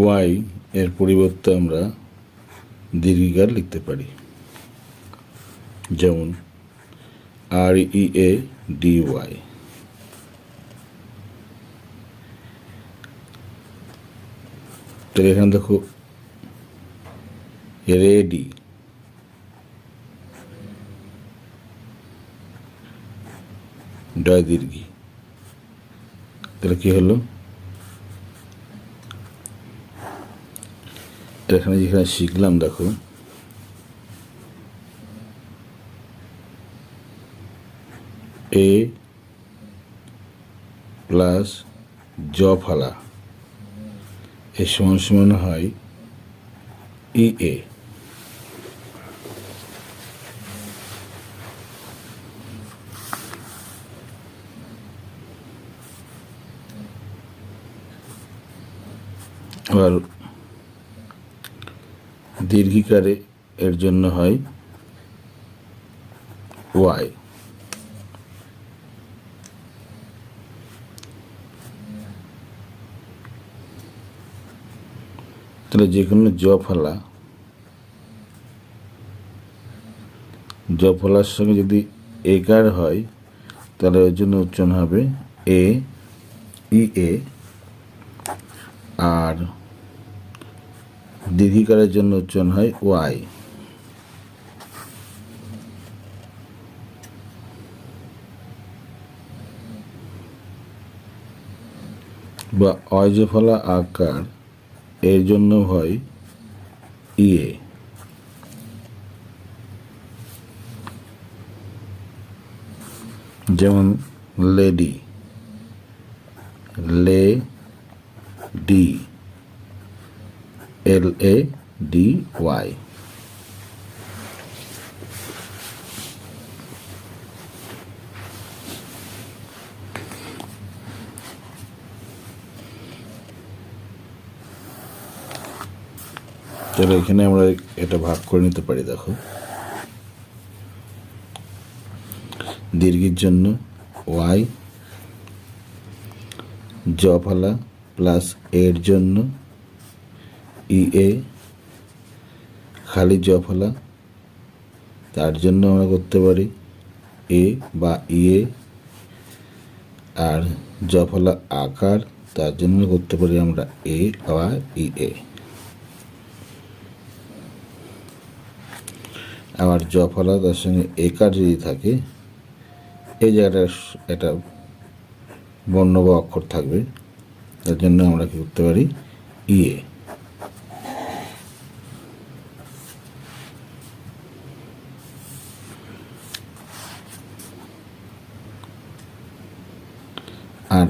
Y এর পরিবর্তে আমরা দীর্ঘিকার লিখতে পারি, যেমন READY। তো এখানে দেখো রেডি, ডয় দীর্ঘি। তাহলে কি হলো, এখানে যেখানে শিখলাম দেখো এ প্লাস জ ফালা এর সমান সমান হয় EA। আবার দীর্ঘিকারে এর জন্য হয় ওয়াই। তাহলে যে কোনো জ ফলার সঙ্গে যদি একার হয় তাহলে ওর জন্য উচ্চারণ হবে EA। আর দীর্ঘিকারের জন্য উচ্চারণ হয় ওয়াই। বা অয়জফলা আকার এর জন্য হয় EA। যেমন লেডি, LADY। তাহলে এখানে আমরা এটা ভাগ করে নিতে পারি। দেখো দীর্ঘির জন্য ওয়াই, জ ফালা প্লাস এর জন্য EA, খালি জ ফালা তার জন্য আমরা করতে পারি A বা EA। আর জ ফালা আকার তার জন্য করতে পারি আমরা A বা EA। আবার জ ফলা তার সঙ্গে একার যদি থাকে এই জায়গাটা একটা বর্ণ বা অক্ষর থাকবে, তার জন্য আমরা কি করতে পারি EA। আর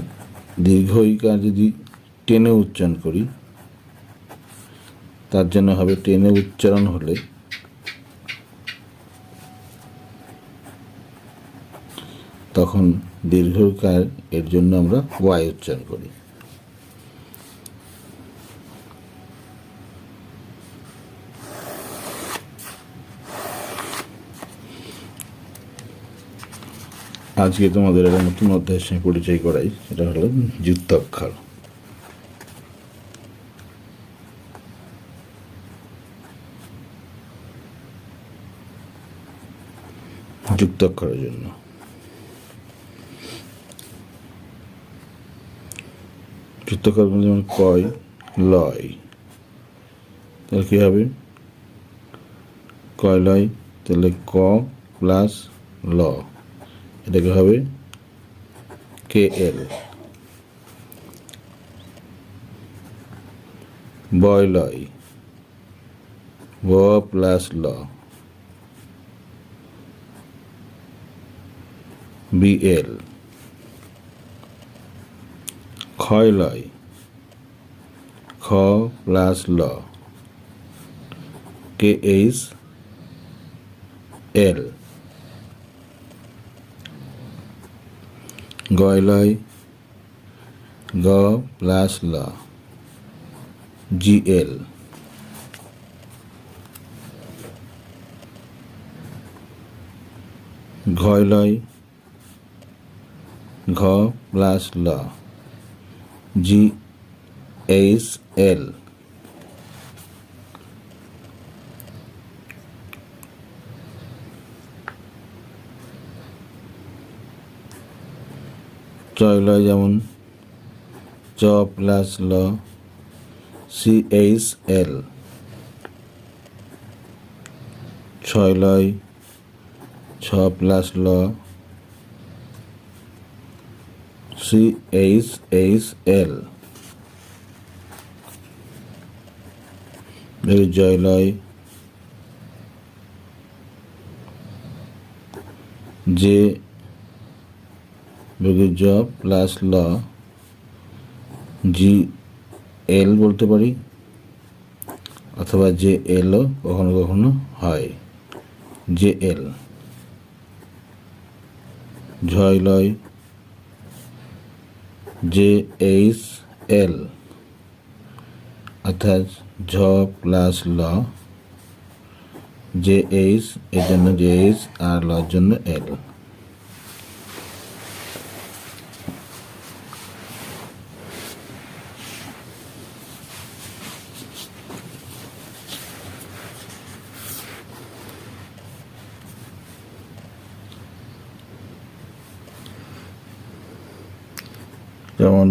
দীর্ঘ ইকার যদি টেনে উচ্চারণ করি তার জন্য হবে, টেনে উচ্চারণ হলে তখন দীর্ঘকার এর জন্য আমরা ওয়াই উচ্চারণ করি। আজকে তোমাদের একটা নতুন অধ্যায়ের সঙ্গে পরিচয় করাই, সেটা হলো যুক্তাক্ষর। যুক্তাক্ষরের জন্য যুক্তাক্ষর যেমন কয়, লয়, তাহলে কী হবে কয় লয়, তাহলে ক প্লাস ল, এটাকে হবে KL। বয় লয়, ব প্লাস ল, BL। ক্ষয় লয়, খ প্লাস ল, KHL। গয় লয়, গ প্লাস ল, GL। ঘয় লয়, ঘ প্লাস ল, GHL। চয়লয় যেমন চ প্লাস ল CHL, ছয়লয় ছ প্লাস ল CHL, জয়লয় যে জ প্লাস ল GL বলতে পারি, অথবা JL ও কখনো কখনো হয় JL। ঝয়লয় JHL, অর্থাৎ ঝ প্লাস ল JH, এর জন্য JH আর লর জন্য L। যেমন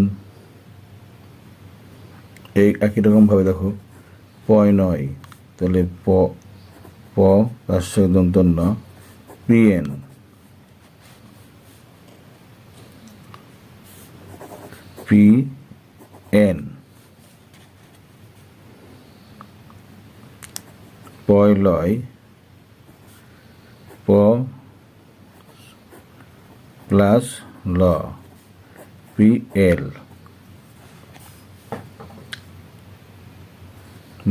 এই একই রকমভাবে দেখো পয় নয়, তাহলে প দন্তন্য PN, PN। পয় লয় প প্লাস ল PL।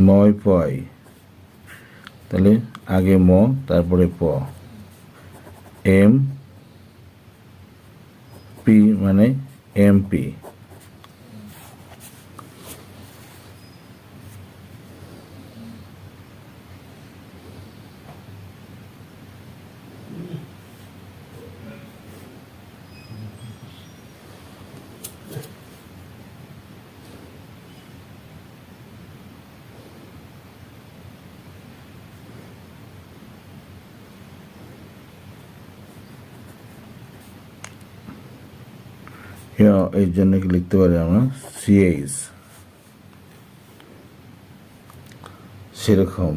ময় পয়, তাহলে আগে ম তারপরে প, MP মানে MP। এই জন্য কি লিখতে পারি আমরা CH। সেরকম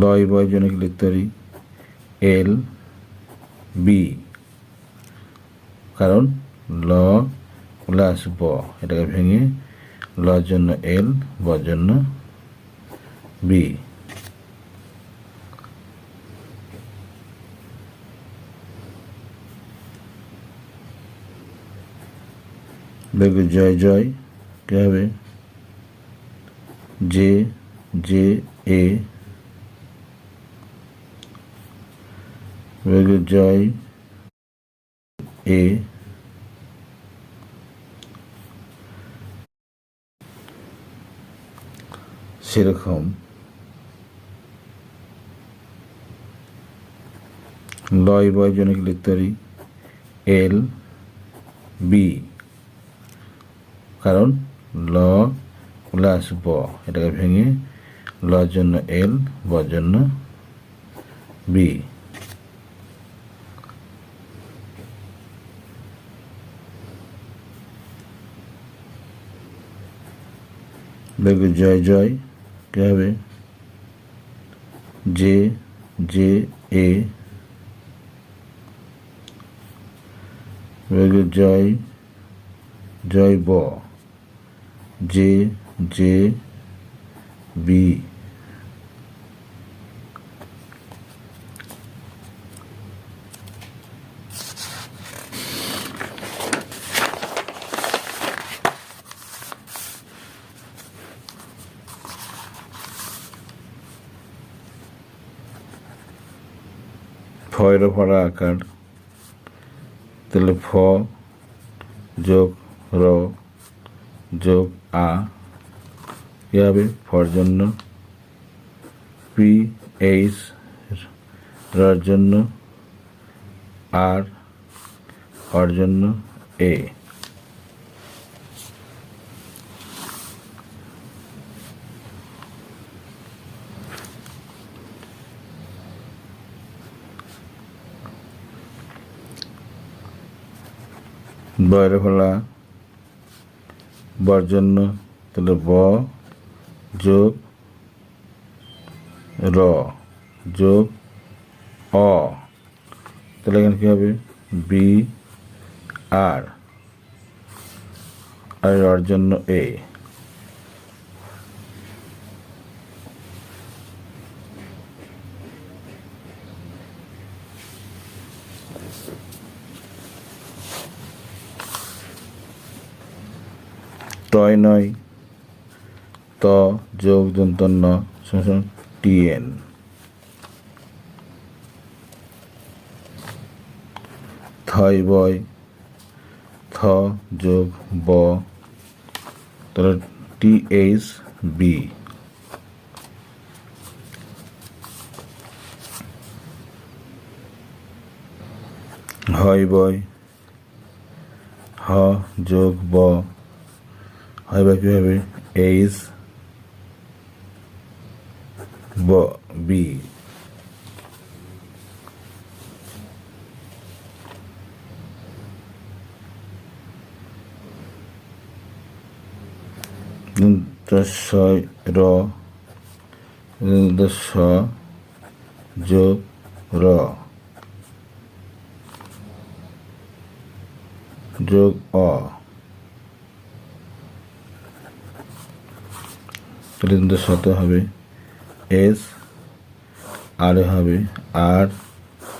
লয় বয়ের জন্য কি লিখতে পারি LB, কারণ ল প্লাস ব, এটাকে ভেঙে লর জন্য L, বর জন্য B। দেখবে জয় জয় কি হবে JA, জয় A, সেরকম লয় বয়ের জন্য কি লিখতে পারি LB, কারণ ল প্লাস ব, এটাকে ভেঙে লর জন্য L, বর জন্য B। দেখবে জয় জয় কি হবে JA, জয় জয় ব JB। ফয়ের পড়া আকার, তাহলে ফ যোগ র যোগ আ কি হবে ফর জন্য PH, রর জন্য R, হর জন্য A। বয়ের ফলা বর জন্য তাহলে ব যোগ র যোগ অ, তাহলে এখানে কী হবে বি আর রর জন্য এ। টয় নয় ত যোগ দন্তন্য টিএন। থয় বয় থ যোগ ব তাহলে টিএইচ বি। হয় বয় হ যোগ ব হয় বা কী হবে এইচ ব বি। ছয় র স যোগ র যোগ অ, তাহলে সাথে হবে এস আর হবে আর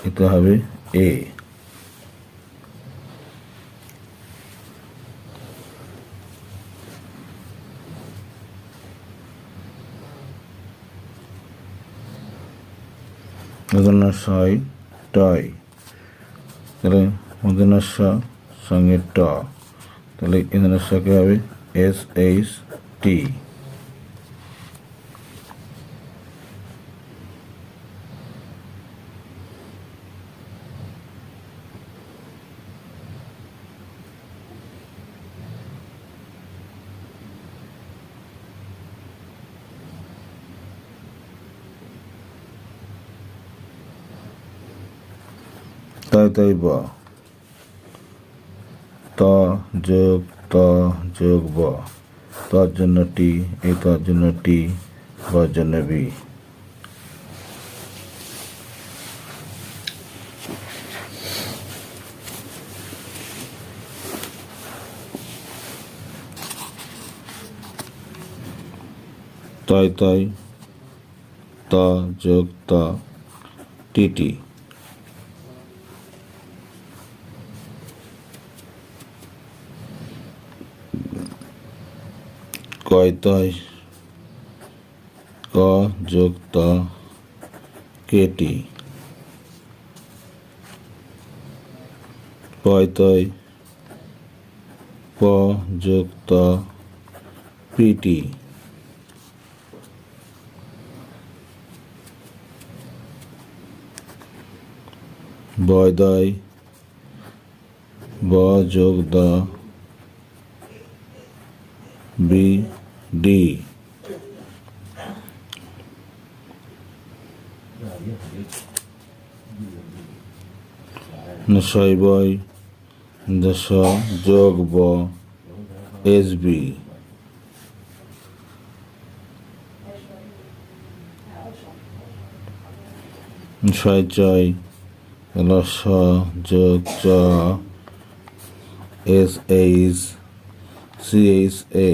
এতে হবে এ। ছয় টয় তাহলে মূর্ধন্য সঙ্গে ট, তাহলে এখানে কি হবে এস এইচ টি। তাই ব ত যোগ ত যোগ ব, তর জন্য টি, এই তর জন্য টি, বর জন্য বি। তয় ত যোগ ত টিটি। কয় তয় ক যোগ ত কেটি। পয় তয় প যোগ ত পিটি। বয় দয় ব যোগ দ বি ডি। ছয় বয় স যোগ ব এস বি। ছয় চয় স যোগ চ S H C H A.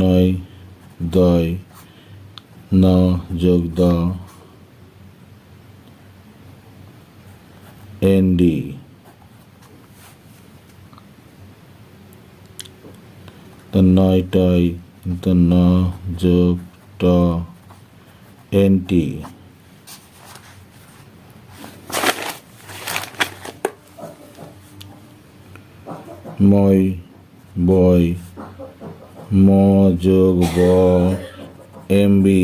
নয় দয় ন যোগ দ এন ডি। নয় টয় ন যোগ ট এন টি। ময় বয় ম যোগ ব এম বি।